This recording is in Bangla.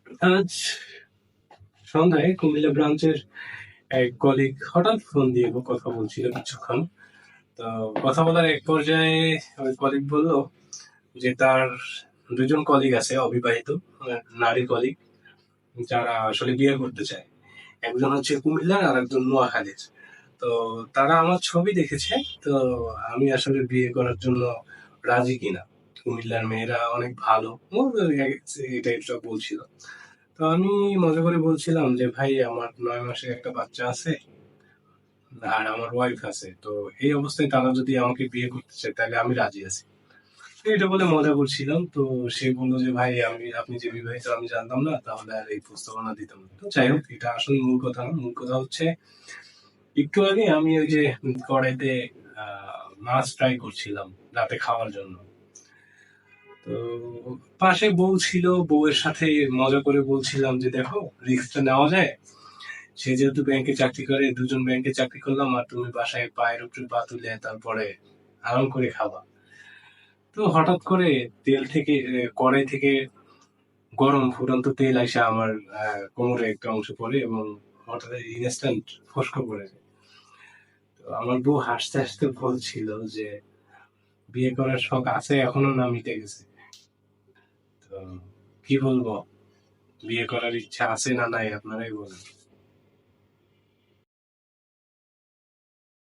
আজ সন্ধ্যায় কুমিল্লা ব্রাঞ্চের এক কলিগ হঠাৎ ফোন দিয়ে কথা বলছিল কিছুক্ষণ। তো কথা বলার এক পর্যায়ে ওই কলিগ বলল যে তার দুজন কলিগ আছে অবিবাহিত, নারী কলিগ, যারা আসলে বিয়ে করতে চায়। একজন হচ্ছে কুমিল্লার আর একজন নোয়াখালীর। তো তারা আমার ছবি দেখেছে। তো আমি আসলে বিয়ে করার জন্য রাজি কিনা, কুমিল্লার মেয়েরা অনেক ভালো, এটা এটা বলছিল। তো আমি মজা করে বলছিলাম যে ভাই আমার 9 মাসের একটা বাচ্চা আছে আর আমার ওয়াইফ আছে, তো এই অবস্থায় তারা যদি আমাকে বিয়ে করতে চায় তাহলে আমি রাজি আছি। তো এটা বলে মজা করছিলাম। তো সে বললো যে ভাই আপনি যে বিবাহিত আমি জানতাম না, তাহলে আর এই প্রস্তাবনা দিতাম না। তো যাই হোক, এটা আসলে মূল কথা না। মূল কথা হচ্ছে একটু আগে আমি ওই যে কড়াইতে মাছ ফ্রাই করছিলাম রাতে খাওয়ার জন্য। তো পাশে বউ ছিল, বউয়ের সাথে মজা করে বলছিলাম যে দেখো, রিস্কটা নেওয়া যায়। সে যেহেতু ব্যাংকে চাকরি করে, দুজন ব্যাংকে চাকরি করলাম, আর তুমি বাসায় পায়ের উপরে পা তুলে তারপরে আরাম করে খাবা। তো হঠাৎ করে তেল থেকে কড়াই থেকে গরম ফুটন্ত তেল আইসা আমার কোমরে একটা অংশ পড়ে এবং হঠাৎ ইনস্ট্যান্ট ফসকা পড়ে যায়। তো আমার বউ হাসতে হাসতে বলছিল যে বিয়ে করার শখ আছে এখনো না মিটে গেছে। তো কি বলবো, বিয়ে করার ইচ্ছা আছে না নাই আপনারাই বলেন।